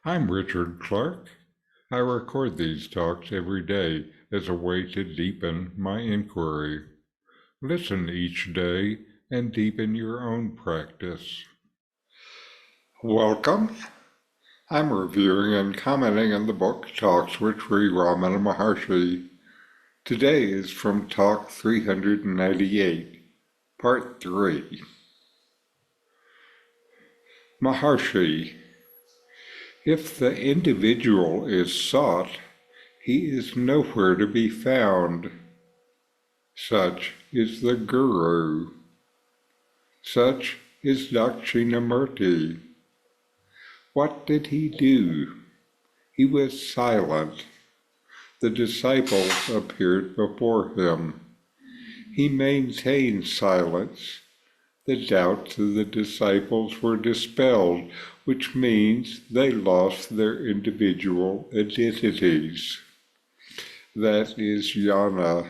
I'm Richard Clarke. I record these talks every day as a way to deepen my inquiry. Listen each day and deepen your own practice. Welcome. I'm reviewing and commenting on the book Talks with Sri Ramana Maharshi. Today is from Talk 398, Part 3. Maharshi. If the individual is sought, he is nowhere to be found. Such is the Guru. Such is Dakshinamurti. What did he do? He was silent. The disciples appeared before him. He maintained silence. The doubts of the disciples were dispelled, which means they lost their individual identities. That is jnana,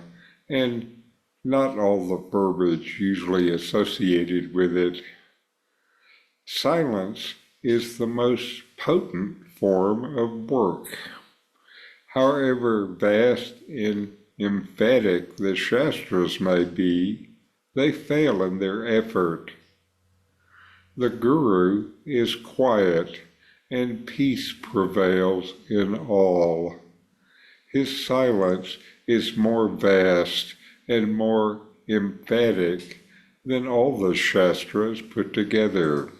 and not all the verbiage usually associated with it. Silence is the most potent form of work. However vast and emphatic the sastras may be, they fail in their effort. The Guru is quiet, and peace prevails in all. His silence is more vast and more emphatic than all the Shastras put together.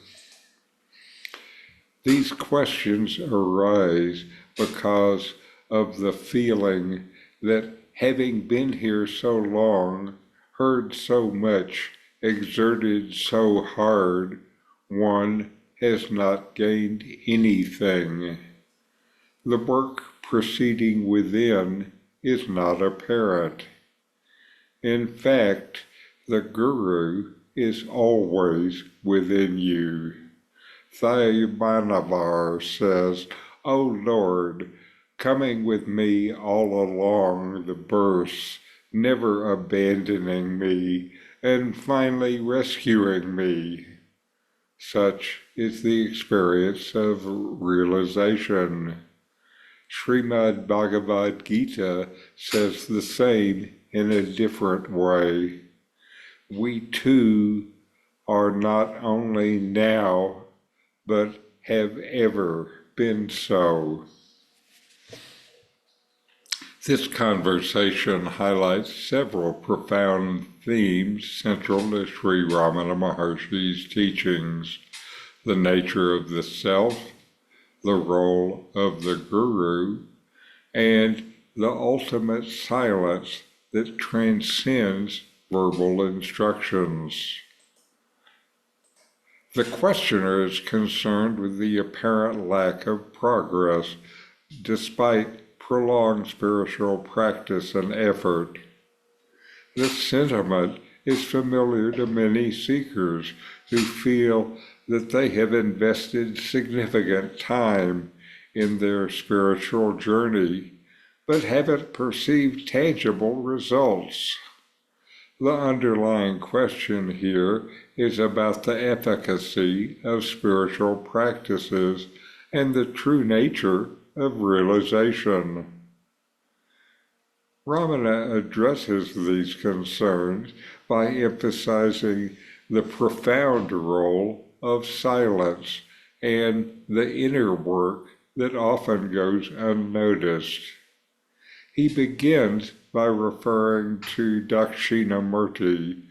These questions arise because of the feeling that having been here so long, heard so much, exerted so hard, one has not gained anything. The work proceeding within is not apparent. In fact, the Guru is always within you. Thayamanavar says, "O Lord, coming with me all along the births, never abandoning me, and finally rescuing me." Such is the experience of realization. Srimad Bhagavad Gita says the same in a different way. We too are not only now, but have ever been so. This conversation highlights several profound themes central to Sri Ramana Maharshi's teachings: the nature of the self, the role of the Guru, and the ultimate silence that transcends verbal instructions. The questioner is concerned with the apparent lack of progress despite prolonged spiritual practice and effort. This sentiment is familiar to many seekers who feel that they have invested significant time in their spiritual journey, but haven't perceived tangible results. The underlying question here is about the efficacy of spiritual practices and the true nature of realization. Ramana addresses these concerns by emphasizing the profound role of silence and the inner work that often goes unnoticed. He begins by referring to Dakshinamurti,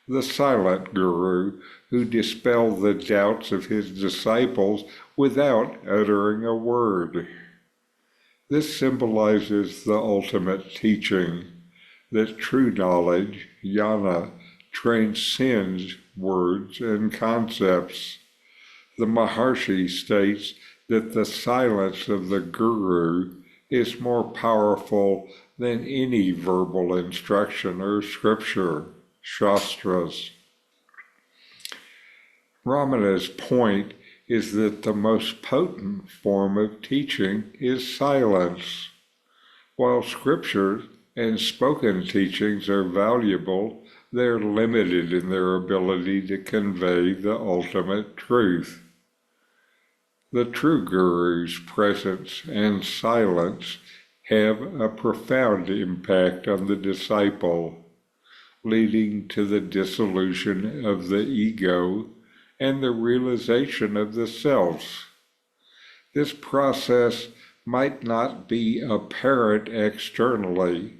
the silent Guru who dispelled the doubts of his disciples without uttering a word. This symbolizes the ultimate teaching, that true knowledge, jnana, transcends words and concepts. The Maharshi states that the silence of the Guru is more powerful than any verbal instruction or scripture, shastras. Ramana's point is that the most potent form of teaching is silence. While scripture and spoken teachings are valuable, they're limited in their ability to convey the ultimate truth. The true guru's presence and silence have a profound impact on the disciple, leading to the dissolution of the ego and the realization of the self. This process might not be apparent externally,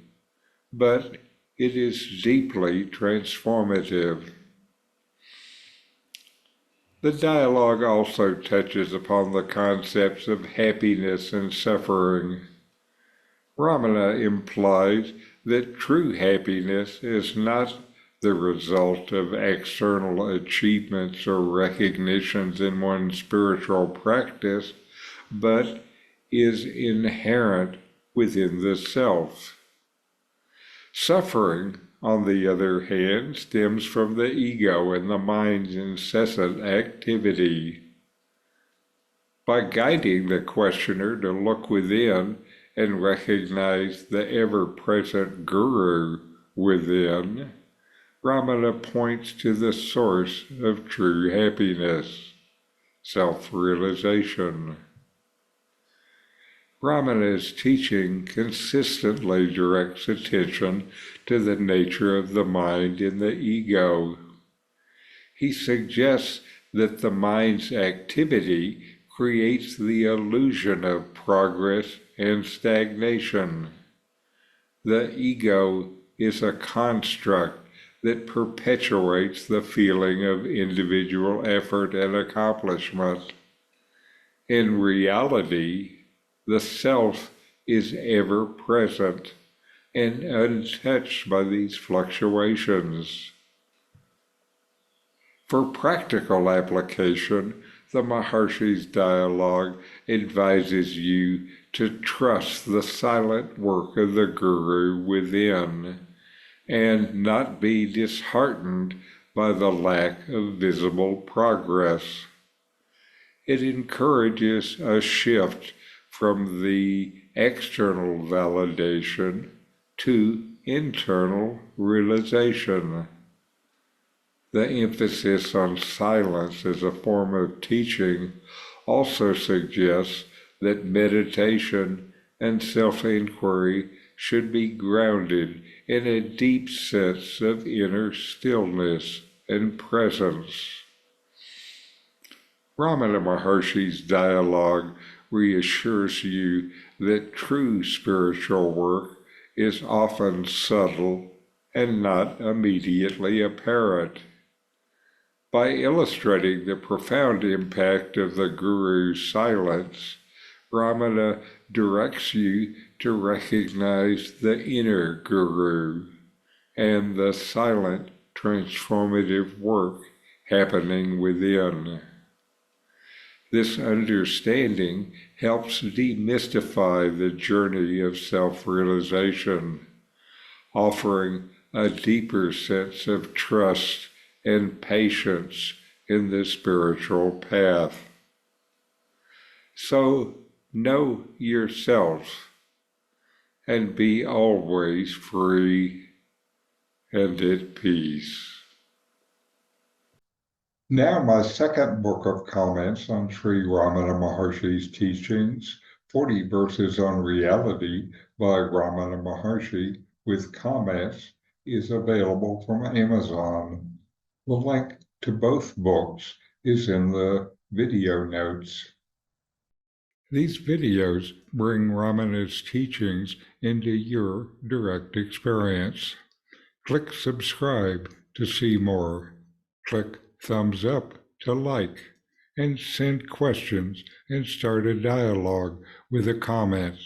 but it is deeply transformative. The dialogue also touches upon the concepts of happiness and suffering. Ramana implies that true happiness is not the result of external achievements or recognitions in one's spiritual practice, but is inherent within the self. Suffering, on the other hand, stems from the ego and the mind's incessant activity. By guiding the questioner to look within and recognize the ever-present guru within, Ramana points to the source of true happiness, self-realization. Ramana's teaching consistently directs attention to the nature of the mind and the ego. He suggests that the mind's activity creates the illusion of progress and stagnation. The ego is a construct that perpetuates the feeling of individual effort and accomplishment. In reality, the self is ever present and untouched by these fluctuations. For practical application, the Maharshi's dialogue advises you to trust the silent work of the Guru within and not be disheartened by the lack of visible progress. It encourages a shift from the external validation to internal realization. The emphasis on silence as a form of teaching also suggests that meditation and self-inquiry should be grounded in a deep sense of inner stillness and presence. Ramana Maharshi's dialogue reassures you that true spiritual work is often subtle and not immediately apparent. By illustrating the profound impact of the Guru's silence, Ramana directs you to recognize the inner Guru and the silent transformative work happening within. This understanding helps demystify the journey of self-realization, offering a deeper sense of trust and patience in the spiritual path. So know yourself and be always free and at peace. Now my second book of comments on Sri Ramana Maharshi's teachings, 40 Verses on Reality by Ramana Maharshi with comments, is available from Amazon. The link to both books is in the video notes. These videos bring Ramana's teachings into your direct experience. Click subscribe to see more. Click thumbs up to like, and send questions and start a dialogue with a comment